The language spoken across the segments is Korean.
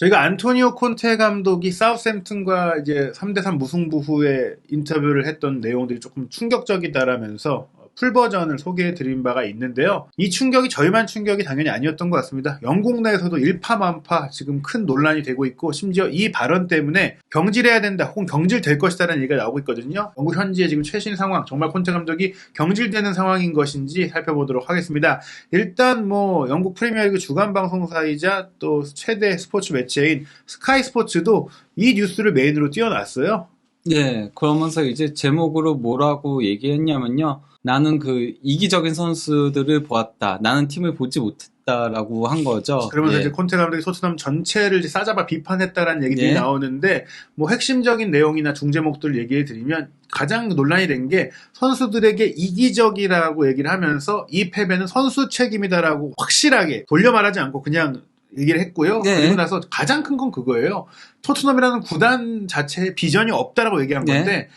저희가 안토니오 콘테 감독이 사우스햄튼과 이제 3대3 무승부 후에 인터뷰를 했던 내용들이 조금 충격적이다라면서 풀 버전을 소개해 드린 바가 있는데요. 이 충격이 저희만 충격이 당연히 아니었던 것 같습니다. 영국 내에서도 일파만파 지금 큰 논란이 되고 있고, 심지어 이 발언 때문에 경질해야 된다 혹은 경질될 것이다라는 얘기가 나오고 있거든요. 영국 현지의 지금 최신 상황, 정말 콘테 감독이 경질되는 상황인 것인지 살펴보도록 하겠습니다. 일단 뭐 영국 프리미어리그 주간 방송사이자 또 최대 스포츠 매체인 스카이 스포츠도 이 뉴스를 메인으로 띄워놨어요. 네, 그러면서 이제 제목으로 뭐라고 얘기했냐면요. 나는 그 이기적인 선수들을 보았다. 나는 팀을 보지 못했다라고 한 거죠. 그러면서 예. 이제 콘테 감독이 토트넘 전체를 이제 싸잡아 비판했다라는 얘기들이 예. 나오는데, 뭐 핵심적인 내용이나 중제목들을 얘기해 드리면 가장 논란이 된 게 선수들에게 이기적이라고 얘기를 하면서 이 패배는 선수 책임이다라고 확실하게 돌려 말하지 않고 그냥 얘기를 했고요. 네. 그리고 나서 가장 큰 건 그거예요. 토트넘이라는 구단 자체에 비전이 없다라고 얘기한 건데, 네.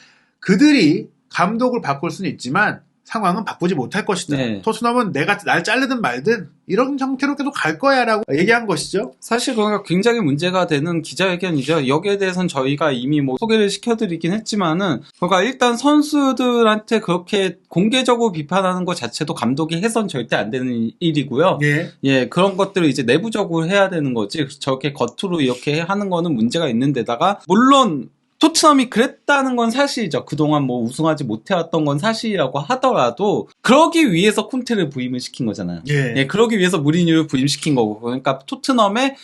그들이 감독을 바꿀 수는 있지만 상황은 바꾸지 못할 것이다. 네. 토트넘은 내가 날 자르든 말든 이런 형태로 계속 갈 거야 라고 얘기한 것이죠. 사실 그러니까 굉장히 문제가 되는 기자회견이죠. 여기에 대해서는 저희가 이미 뭐 소개를 시켜드리긴 했지만은, 그러니까 일단 선수들한테 그렇게 공개적으로 비판하는 것 자체도 감독이 해선 절대 안 되는 일이고요. 예. 예, 그런 것들을 이제 내부적으로 해야 되는 거지. 저렇게 겉으로 이렇게 하는 거는 문제가 있는데다가, 물론 토트넘이 그랬다는 건 사실이죠. 그동안 뭐 우승하지 못해왔던 건 사실이라고 하더라도 그러기 위해서 콘테를 부임을 시킨 거잖아요. 예. 예, 그러기 위해서 무리뉴를 부임시킨 거고, 그러니까 토트넘의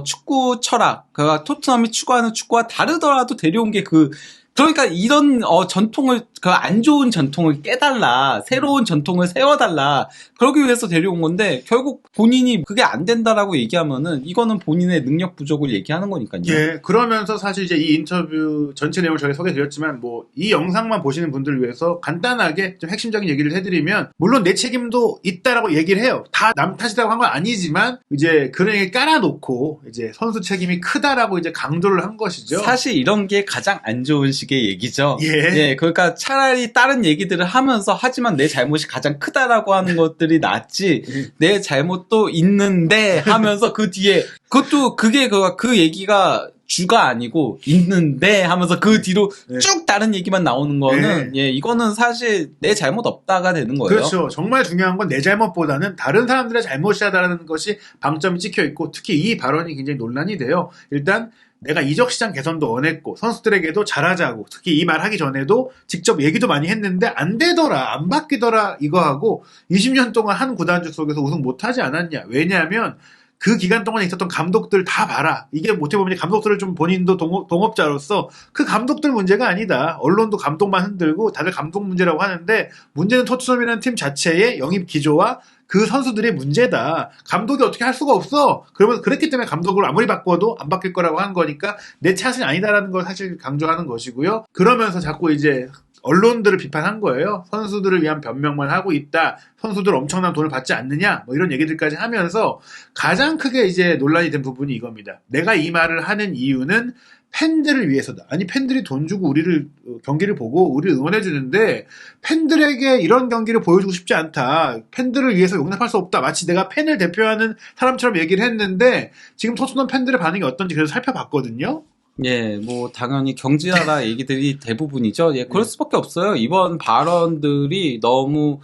축구 철학, 그러니까 토트넘이 추구하는 축구와 다르더라도 데려온 게 그러니까 이런 전통을, 그 안 좋은 전통을 깨달라, 새로운 전통을 세워달라, 그러기 위해서 데려온 건데, 결국 본인이 그게 안 된다라고 얘기하면은 이거는 본인의 능력 부족을 얘기하는 거니까요. 예. 그러면서 사실 이제 이 인터뷰 전체 내용을 저희가 소개해드렸지만, 뭐 이 영상만 보시는 분들을 위해서 간단하게 좀 핵심적인 얘기를 해드리면, 물론 내 책임도 있다라고 얘기를 해요. 다 남 탓이라고 한 건 아니지만 이제 그런 얘기 깔아놓고 이제 선수 책임이 크다라고 이제 강조를 한 것이죠. 사실 이런 게 가장 안 좋은 식의 얘기죠. 예. 예, 그러니까 차라리 다른 얘기들을 하면서, 하지만 내 잘못이 가장 크다라고 하는 것들이 낫지, 내 잘못도 있는데 하면서 그 뒤에, 그것도 그게 그 얘기가 주가 아니고 있는데 하면서 그 뒤로 쭉 다른 얘기만 나오는 거는, 예, 이거는 사실 내 잘못 없다가 되는 거예요. 그렇죠. 정말 중요한 건 내 잘못보다는 다른 사람들의 잘못이다라는 것이 방점이 찍혀 있고, 특히 이 발언이 굉장히 논란이 돼요. 일단 내가 이적 시장 개선도 원했고 선수들에게도 잘하자고, 특히 이 말 하기 전에도 직접 얘기도 많이 했는데 안 되더라, 안 바뀌더라, 이거 하고 20년 동안 한 구단주 속에서 우승 못하지 않았냐. 왜냐하면 그 기간 동안에 있었던 감독들 다 봐라. 이게 어떻게 보면 감독들을 좀 본인도 동업자로서 그 감독들 문제가 아니다. 언론도 감독만 흔들고 다들 감독 문제라고 하는데, 문제는 토트넘이라는 팀 자체의 영입 기조와 그 선수들의 문제다. 감독이 어떻게 할 수가 없어. 그러면 그랬기 때문에 감독을 아무리 바꿔도 안 바뀔 거라고 한 거니까 내 탓이 아니다라는 걸 사실 강조하는 것이고요. 그러면서 자꾸 이제 언론들을 비판한 거예요. 선수들을 위한 변명만 하고 있다. 선수들 엄청난 돈을 받지 않느냐. 뭐 이런 얘기들까지 하면서 가장 크게 이제 논란이 된 부분이 이겁니다. 내가 이 말을 하는 이유는 팬들을 위해서다. 아니, 팬들이 돈 주고 우리를 경기를 보고 우리를 응원해 주는데 팬들에게 이런 경기를 보여주고 싶지 않다. 팬들을 위해서 용납할 수 없다. 마치 내가 팬을 대표하는 사람처럼 얘기를 했는데, 지금 토트넘 팬들의 반응이 어떤지 그래서 살펴봤거든요. 예, 뭐 당연히 경질하라 얘기들이 대부분이죠. 예, 그럴 수밖에 없어요. 이번 발언들이 너무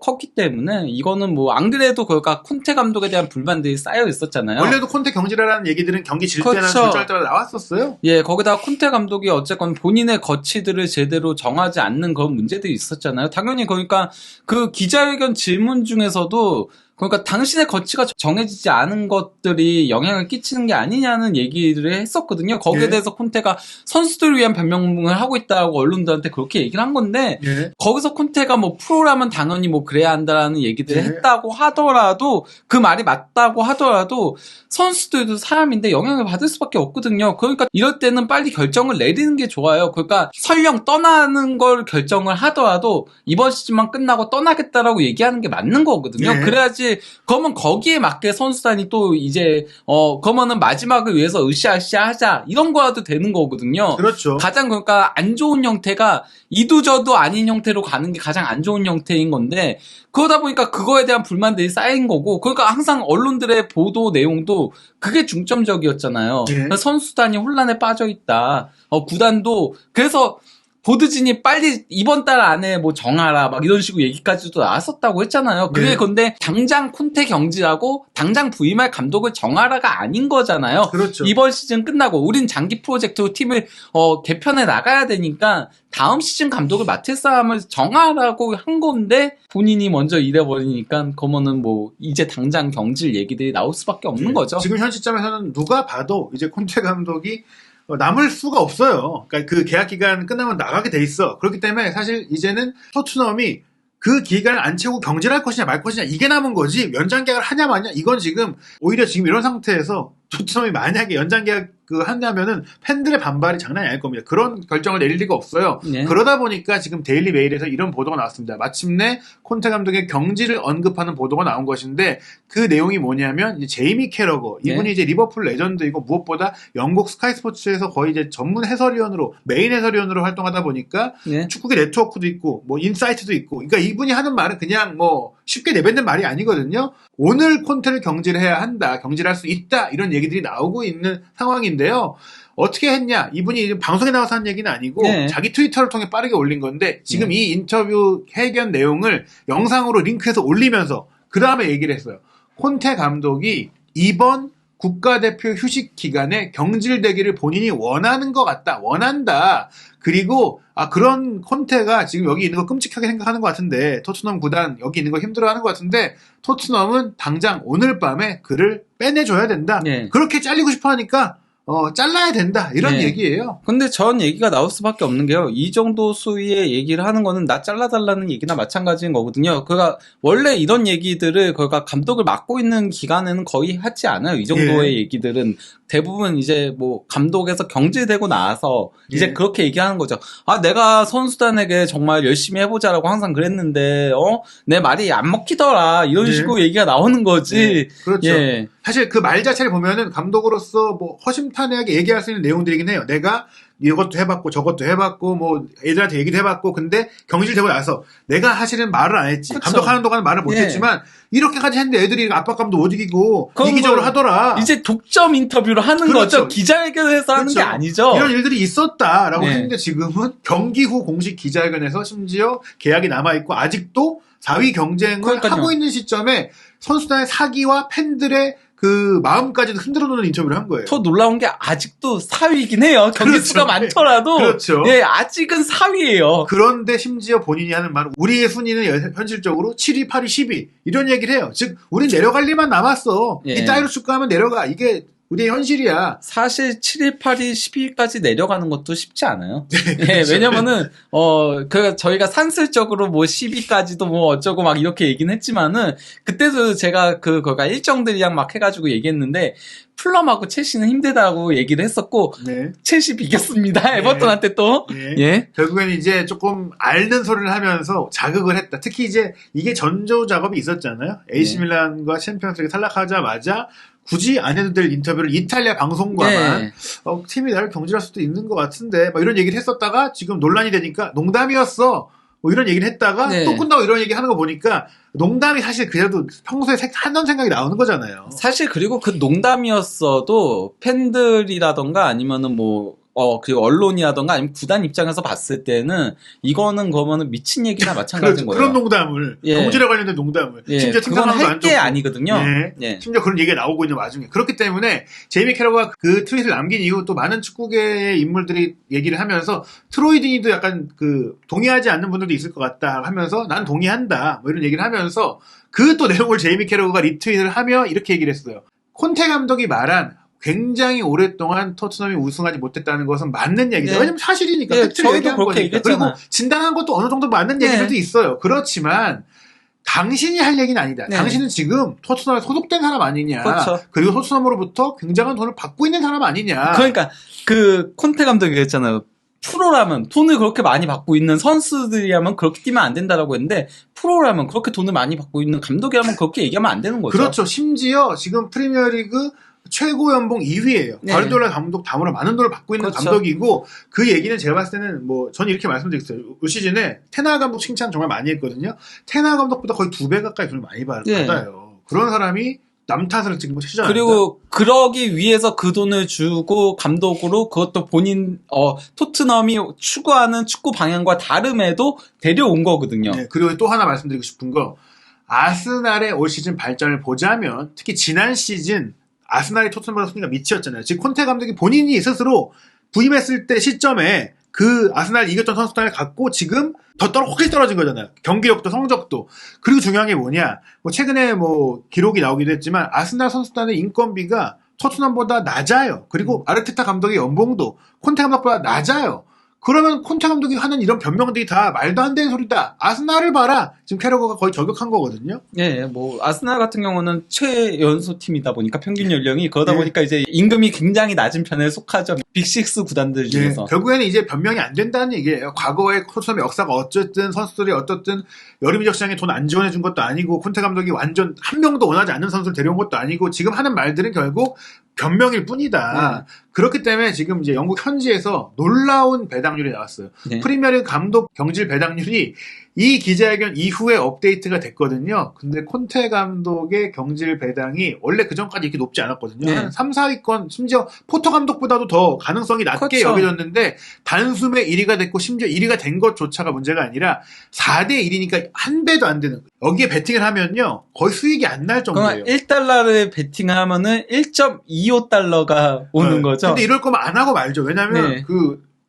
컸기 때문에, 이거는 뭐 안 그래도 그러니까 콘테 감독에 대한 불만들이 쌓여 있었잖아요. 원래도 콘테 경질하라는 얘기들은 경기 질 때나 그렇죠. 결정할 때마다 나왔었어요. 예, 거기다가 콘테 감독이 어쨌건 본인의 거치들을 제대로 정하지 않는 그런 문제들이 있었잖아요. 당연히 그러니까 그 기자회견 질문 중에서도, 그러니까 당신의 거치가 정해지지 않은 것들이 영향을 끼치는 게 아니냐는 얘기를 했었거든요. 거기에 대해서 콘테가 선수들을 위한 변명을 하고 있다고 언론들한테 그렇게 얘기를 한 건데, 거기서 콘테가 뭐 프로라면 당연히 뭐 그래야 한다라는 얘기들을 했다고 하더라도, 그 말이 맞다고 하더라도 선수들도 사람인데 영향을 받을 수밖에 없거든요. 그러니까 이럴 때는 빨리 결정을 내리는 게 좋아요. 그러니까 설령 떠나는 걸 결정을 하더라도 이번 시즌만 끝나고 떠나겠다라고 얘기하는 게 맞는 거거든요. 그래야지 해야지. 그러면 거기에 맞게 선수단이 또 이제 그러면은 마지막을 위해서 으쌰으쌰 하자 이런 거라도 되는 거거든요. 그렇죠. 가장 그러니까 안 좋은 형태가 이도저도 아닌 형태로 가는 게 가장 안 좋은 형태인 건데 그러다 보니까 그거에 대한 불만들이 쌓인 거고 그러니까 항상 언론들의 보도 내용도 그게 중점적이었잖아요. 예. 그래서 선수단이 혼란에 빠져 있다. 구단도 그래서 보드진이 빨리 이번 달 안에 뭐 정하라 막 이런 식으로 얘기까지도 나왔었다고 했잖아요. 그게 네. 근데 당장 콘테 경질하고 당장 부임할 감독을 정하라가 아닌 거잖아요. 그렇죠. 이번 시즌 끝나고 우린 장기 프로젝트로 팀을 개편해 나가야 되니까 다음 시즌 감독을 맡을 사람을 정하라고 한 건데 본인이 먼저 이래버리니까 그러면은 뭐 이제 당장 경질 얘기들이 나올 수밖에 없는 네. 거죠. 지금 현 시점에서는 누가 봐도 이제 콘테 감독이 남을 수가 없어요. 그러니까 그 계약 기간 끝나면 나가게 돼 있어. 그렇기 때문에 사실 이제는 토트넘이 그 기간을 안 채우고 경질할 것이냐 말 것이냐 이게 남은 거지 연장 계약을 하냐 마냐 이건 지금 오히려 지금 이런 상태에서 토트넘이 만약에 연장 계약 한다면은 팬들의 반발이 장난이 아닐 겁니다. 그런 결정을 내릴 리가 없어요. 네. 그러다 보니까 지금 데일리 메일에서 이런 보도가 나왔습니다. 마침내 콘테 감독의 경질을 언급하는 보도가 나온 것인데 그 내용이 뭐냐면 이제 제이미 캐러거 이분이 네. 이제 리버풀 레전드이고 무엇보다 영국 스카이 스포츠에서 거의 이제 전문 해설위원으로 메인 해설위원으로 활동하다 보니까 네. 축구계 네트워크도 있고 뭐 인사이트도 있고 그러니까 이분이 하는 말은 그냥 뭐 쉽게 내뱉는 말이 아니거든요. 오늘 콘테를 경질해야 한다. 경질할 수 있다. 이런 얘기들이 나오고 있는 상황인데요. 어떻게 했냐? 이분이 방송에 나와서 한 얘기는 아니고 네. 자기 트위터를 통해 빠르게 올린 건데 지금 네. 이 인터뷰 해견 내용을 영상으로 링크해서 올리면서 그 다음에 얘기를 했어요. 콘테 감독이 이번 국가대표 휴식 기간에 경질되기를 본인이 원하는 것 같다. 원한다. 그리고 그런 콘테가 지금 여기 있는 거 끔찍하게 생각하는 것 같은데 토트넘 구단 여기 있는 거 힘들어하는 것 같은데 토트넘은 당장 오늘 밤에 그를 빼내줘야 된다. 네. 그렇게 잘리고 싶어 하니까 잘라야 된다. 이런 네. 얘기예요. 근데 전 얘기가 나올 수밖에 없는 게요. 이 정도 수위의 얘기를 하는 거는 나 잘라달라는 얘기나 마찬가지인 거거든요. 그가 원래 이런 얘기들을 그가 감독을 맡고 있는 기간에는 거의 하지 않아요. 이 정도의 얘기들은 대부분 이제 뭐 감독에서 경질되고 나서 이제 예. 그렇게 얘기하는 거죠. 내가 선수단에게 정말 열심히 해보자라고 항상 그랬는데 내 말이 안 먹히더라 이런 네. 식으로 얘기가 나오는 거지. 네. 그렇죠. 예. 사실 그 말 자체를 보면은 감독으로서 뭐 허심탄회하게 얘기할 수 있는 내용들이긴 해요. 내가 이것도 해봤고 저것도 해봤고 뭐 애들한테 얘기도 해봤고 근데 경질되고 나서 내가 사실은 말을 안 했지. 그쵸. 감독하는 동안은 말을 못했지만 이렇게까지 했는데 애들이 압박감도 못 이기고 그건 이기적으로 뭐 하더라. 이제 독점 인터뷰를 하는 그렇죠. 거죠. 기자회견에서 하는 게 그렇죠. 아니죠. 이런 일들이 있었다라고 네. 했는데 지금은 경기 후 공식 기자회견에서 심지어 계약이 남아있고 아직도 4위 경쟁을 그러니까요. 하고 있는 시점에 선수단의 사기와 팬들의 그 마음까지도 흔들어 놓는 인터뷰를 한 거예요. 더 놀라운 게 아직도 4위이긴 해요. 경기수가 그렇죠. 많더라도 그렇죠. 예, 아직은 4위예요. 그런데 심지어 본인이 하는 말은 우리의 순위는 현실적으로 7위, 8위, 10위 이런 얘기를 해요. 즉 우린 내려갈 일만 남았어. 예. 이 따위로 축구하면 내려가. 이게 우리의 현실이야. 사실 7위, 8위, 10위까지 내려가는 것도 쉽지 않아요. 예, 그렇죠. 왜냐면은 저희가 산술적으로 뭐 10위까지도 뭐 어쩌고 막 이렇게 얘기는 했지만은 그때도 제가 그거가 일정들이랑 막 해가지고 얘기했는데 풀럼하고 첼시는 힘들다고 얘기를 했었고 네. 첼시 비겼습니다. 에버턴한테 또. 예. 예. 결국에는 이제 조금 앓는 소리를 하면서 자극을 했다. 특히 이제 이게 전조 작업이 있었잖아요. AC 밀란과 챔피언스리그 탈락하자마자 굳이 안 해도 될 인터뷰를 이탈리아 방송과만 네. 팀이 나를 경질할 수도 있는 것 같은데 막 이런 얘기를 했었다가 지금 논란이 되니까 농담이었어. 뭐 이런 얘기를 했다가 네. 또 끝나고 이런 얘기 하는 거 보니까 농담이 사실 그래도 평소에 하던 생각이 나오는 거잖아요. 사실 그리고 그 농담이었어도 팬들이라던가 아니면은 그리고 언론이라던가 아니면 구단 입장에서 봤을 때는 이거는 그러면은 미친 얘기나 마찬가지인 거예요. 그런 농담을 예. 경질에 관련된 농담을 예, 심지어 그건 팀장도 안 할 게 좋고 아니거든요. 예. 예. 심지어 그런 얘기가 나오고 있는 와중에 그렇기 때문에 제이미 캐러가 그 트윗을 남긴 이후 또 많은 축구계의 인물들이 얘기를 하면서 트로이 디니도 약간 동의하지 않는 분들도 있을 것 같다 하면서 난 동의한다 뭐 이런 얘기를 하면서 그 또 내용을 제이미 캐러가 리트윗을 하며 이렇게 얘기를 했어요. 콘테 감독이 말한 굉장히 오랫동안 토트넘이 우승하지 못했다는 것은 맞는 얘기죠. 네. 왜냐면 사실이니까. 네, 팩트를 저희도 얘기한 그렇게 거니까. 얘기했잖아요. 그리고 진단한 것도 어느 정도 맞는 네. 얘기들도 있어요. 그렇지만 당신이 할 얘기는 아니다. 네. 당신은 지금 토트넘에 소속된 사람 아니냐. 그렇죠. 그리고 토트넘으로부터 굉장한 돈을 받고 있는 사람 아니냐. 그러니까 콘테 감독이 그랬잖아요. 프로라면 돈을 그렇게 많이 받고 있는 선수들이라면 그렇게 뛰면 안 된다라고 했는데 프로라면 그렇게 돈을 많이 받고 있는 감독이라면 그렇게 얘기하면 안 되는 거죠. 그렇죠. 심지어 지금 프리미어리그 최고 연봉 2위예요. 네. 가르디올라 감독 다음으로 많은 돈을 받고 있는 그렇죠. 감독이고 그 얘기는 제가 봤을 때는 뭐 저는 이렇게 말씀드렸어요. 올 시즌에 테나 감독 칭찬 정말 많이 했거든요. 테나 감독보다 거의 2배 가까이 돈을 많이 네. 받아요. 그런 사람이 남 탓을 지금 치지 않는다. 그리고 그러기 위해서 그 돈을 주고 감독으로 그것도 본인 토트넘이 추구하는 축구 방향과 다름에도 데려온 거거든요. 네, 그리고 또 하나 말씀드리고 싶은 거 아스날의 올 시즌 발전을 보자면 특히 지난 시즌 아스날이 토트넘보다 순위가 밑이었잖아요. 지금 콘테 감독이 본인이 스스로 부임했을 때 시점에 그 아스날 이겼던 선수단을 갖고 지금 확 떨어진 거잖아요. 경기력도 성적도. 그리고 중요한 게 뭐냐. 뭐 최근에 뭐 기록이 나오기도 했지만 아스날 선수단의 인건비가 토트넘보다 낮아요. 그리고 아르테타 감독의 연봉도 콘테 감독보다 낮아요. 그러면 콘테 감독이 하는 이런 변명들이 다 말도 안 되는 소리다. 아스날을 봐라. 지금 캐러거가 거의 저격한 거거든요. 예, 뭐 아스날 같은 경우는 최연소 팀이다 보니까 평균 연령이 그러다 네. 보니까 이제 임금이 굉장히 낮은 편에 속하죠. 빅6 구단들 중에서. 네, 결국에는 이제 변명이 안 된다는 얘기예요. 과거의 토트넘의 역사가 어쨌든 선수들이 어떻든 여름 이적 시장에 돈 안 지원해 준 것도 아니고 콘테 감독이 완전 한 명도 원하지 않는 선수를 데려온 것도 아니고 지금 하는 말들은 결국 변명일 뿐이다. 그렇기 때문에 지금 이제 영국 현지에서 놀라운 배당률이 나왔어요. 네. 프리미어리그 감독 경질 배당률이 이 기자회견 이후에 업데이트가 됐거든요. 근데 콘테 감독의 경질 배당이 원래 그 전까지 이렇게 높지 않았거든요. 네. 한 3, 4위권 심지어 포터 감독보다도 더 가능성이 낮게 그렇죠. 여겨졌는데 단숨에 1위가 됐고 심지어 1위가 된 것조차가 문제가 아니라 4대 1이니까 한 배도 안 되는 여기에 베팅을 하면요. 거의 수익이 안 날 정도예요. 그러면 1달러를 베팅을 하면은 1.25달러가 오는 네. 거죠. 근데 이럴 거면 안 하고 말죠. 왜냐면 네.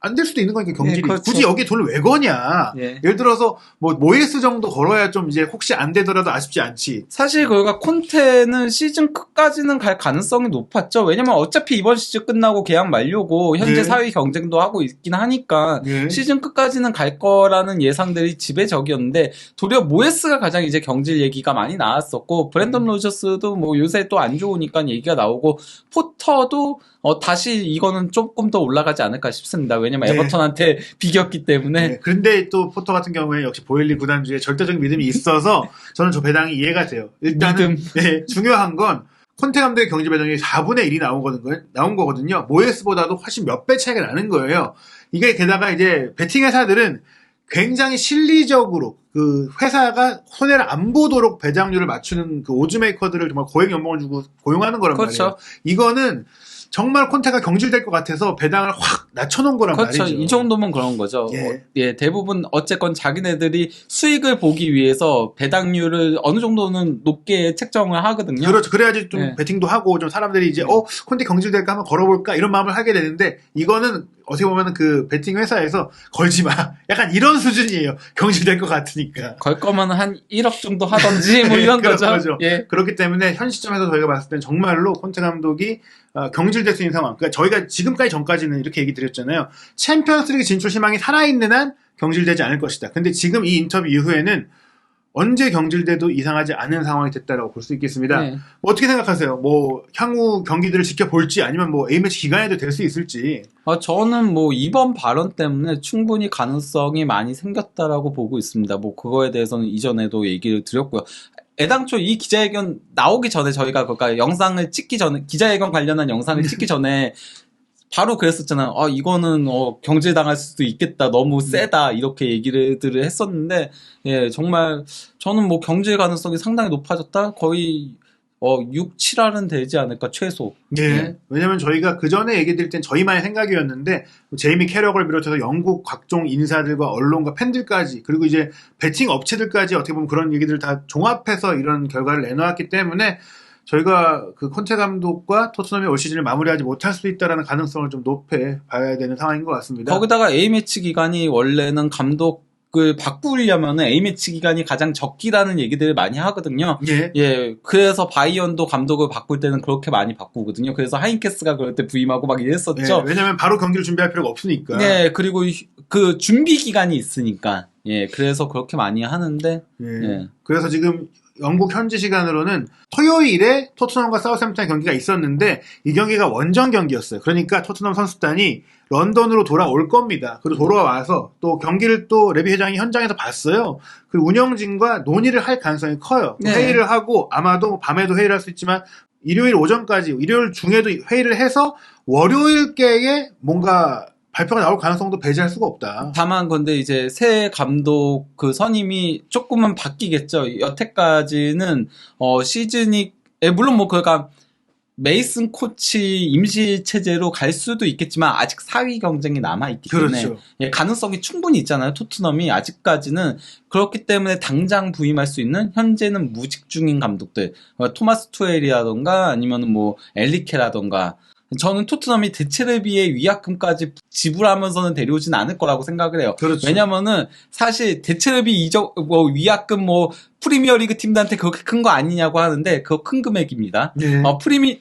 안 될 수도 있는 거니까 경질이. 네, 그렇죠. 굳이 여기에 돈을 왜 거냐. 예. 예를 들어서 뭐 모에스 정도 걸어야 좀 이제 혹시 안 되더라도 아쉽지 않지. 사실 그가 콘테는 시즌 끝까지는 갈 가능성이 높았죠. 왜냐면 어차피 이번 시즌 끝나고 계약 만료고 현재 네. 4위 경쟁도 하고 있긴 하니까 네. 시즌 끝까지는 갈 거라는 예상들이 지배적이었는데 도리어 모에스가 가장 이제 경질 얘기가 많이 나왔었고 브랜던 로저스도 뭐 요새 또 안 좋으니까 얘기가 나오고 포터도 다시 이거는 조금 더 올라가지 않을까 싶습니다. 왜냐면 네. 에버턴한테 비겼기 때문에. 네. 그런데 또 포터 같은 경우에 역시 보일리 구단주에 절대적인 믿음이 있어서 저는 저 배당이 이해가 돼요. 일단은 네, 중요한 건 콘테 감독의 경질 배당이 4분의 1이 나온 거거든요. 모에스보다도 훨씬 몇 배 차이가 나는 거예요. 이게 게다가 이제 베팅 회사들은 굉장히 실리적으로 그 회사가 손해를 안 보도록 배당률을 맞추는 그 오즈메이커들을 정말 고액 연봉을 주고 고용하는 거란 그렇죠. 말이에요. 이거는 정말 콘테가 경질될 것 같아서 배당을 확 낮춰놓은 거란 그렇죠. 말이죠. 이 정도면 그런 거죠. 대부분 어쨌건 자기네들이 수익을 보기 위해서 배당률을 어느 정도는 높게 책정을 하거든요. 그렇죠. 그래야지 좀 네. 베팅도 하고 좀 사람들이 이제 콘테 경질될까 한번 걸어볼까 이런 마음을 하게 되는데 이거는 어떻게 보면 그 베팅 회사에서 걸지 마. 약간 이런 수준이에요. 경질될 것 같으니까. 걸 거면 한 1억 정도 하던지 뭐 이런 그런 거죠. 거죠. 예. 그렇기 때문에 현 시점에서 저희가 봤을 땐 정말로 콘테 감독이 경질될 수 있는 상황. 그러니까 저희가 지금까지 전까지는 이렇게 얘기 드렸잖아요. 챔피언스리그 진출 희망이 살아있는 한 경질되지 않을 것이다. 근데 지금 이 인터뷰 이후에는 언제 경질돼도 이상하지 않은 상황이 됐다라고 볼 수 있겠습니다. 네. 뭐 어떻게 생각하세요? 뭐 향후 경기들을 지켜볼지 아니면 뭐 A매치 기간에도 될 수 있을지. 저는 뭐 이번 발언 때문에 충분히 가능성이 많이 생겼다라고 보고 있습니다. 뭐 그거에 대해서는 이전에도 얘기를 드렸고요. 애당초 이 기자회견 나오기 전에 저희가 그러니까 영상을 찍기 전에 기자회견 관련한 영상을 찍기 전에 바로 그랬었잖아요. 이거는 경질당할 수도 있겠다. 너무 세다. 이렇게 얘기를 했었는데 예, 정말 저는 뭐 경질 가능성이 상당히 높아졌다. 거의 6, 7할은 되지 않을까 최소. 예. 네. 왜냐면 저희가 그 전에 얘기 드릴 땐 저희만의 생각이었는데 제이미 캐러걸 비롯해서 영국 각종 인사들과 언론과 팬들까지 그리고 이제 베팅 업체들까지 어떻게 보면 그런 얘기들을 다 종합해서 이런 결과를 내놓았기 때문에 저희가 그 콘테 감독과 토트넘이 올 시즌을 마무리하지 못할 수도 있다라는 가능성을 좀 높게 봐야 되는 상황인 것 같습니다. 거기다가 A매치 기간이 원래는 감독을 바꾸려면 A매치 기간이 가장 적기라는 얘기들을 많이 하거든요. 예. 예, 그래서 바이언도 감독을 바꿀 때는 그렇게 많이 바꾸거든요. 그래서 하인케스가 그럴 때 부임하고 막 이랬었죠. 예. 왜냐면 바로 경기를 준비할 필요가 없으니까. 네, 그리고 그 준비 기간이 있으니까. 예, 그래서 그렇게 많이 하는데. 예. 예. 그래서 지금 영국 현지 시간으로는 토요일에 토트넘과 사우샘프턴 경기가 있었는데 이 경기가 원정 경기였어요. 그러니까 토트넘 선수단이 런던으로 돌아올 겁니다. 그리고 돌아와서 또 경기를 또 레비 회장이 현장에서 봤어요. 그리고 운영진과 논의를 할 가능성이 커요. 네. 회의를 하고 아마도 밤에도 회의를 할 수 있지만 일요일 오전까지, 일요일 중에도 회의를 해서 월요일께에 뭔가 발표가 나올 가능성도 배제할 수가 없다. 다만 근데 이제 새 감독 그 선임이 조금은 바뀌겠죠. 여태까지는 시즌이 물론 뭐 그러니까 메이슨 코치 임시 체제로 갈 수도 있겠지만 아직 4위 경쟁이 남아 있기 때문에 그렇죠. 예, 가능성이 충분히 있잖아요. 토트넘이 아직까지는 그렇기 때문에 당장 부임할 수 있는 현재는 무직 중인 감독들 토마스 투헬이라던가 아니면은 뭐 엘리케라던가 저는 토트넘이 대체레비의 위약금까지 지불하면서는 데려오진 않을 거라고 생각을 해요. 그렇죠. 왜냐면은 사실 대체레비 위약금 프리미어리그 팀들한테 그렇게 큰 거 아니냐고 하는데 그거 큰 금액입니다. 네.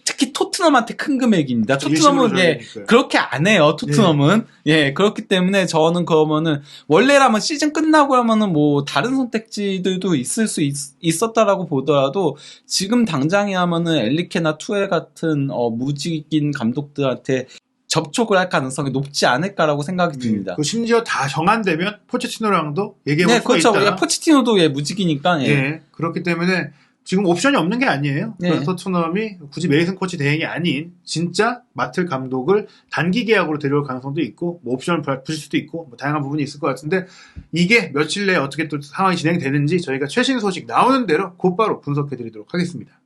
특히 토트넘한테 큰 금액입니다. 일심으로 토트넘은 줘야 예 되니까요. 그렇게 안 해요. 토트넘은 예 그렇기 때문에 저는 그러면은 원래라면 시즌 끝나고 하면은 뭐 다른 선택지들도 있을 수 있었다라고 보더라도 지금 당장이라면은 엘리케나 투엘 같은 무직인 감독들한테 접촉을 할 가능성이 높지 않을까라고 생각이 듭니다. 그 심지어 다 정한되면 포체티노랑도 얘기해볼 네, 수가 그렇죠. 있다. 예, 포치티노도 예, 무직이니까. 예. 예, 그렇기 때문에 지금 옵션이 없는 게 아니에요. 네. 그래서 토트넘이 굳이 메이슨 코치 대행이 아닌 진짜 맡을 감독을 단기 계약으로 데려올 가능성도 있고 뭐 옵션을 부실 수도 있고 뭐 다양한 부분이 있을 것 같은데 이게 며칠 내에 어떻게 또 상황이 진행되는지 저희가 최신 소식 나오는 대로 곧바로 분석해드리도록 하겠습니다.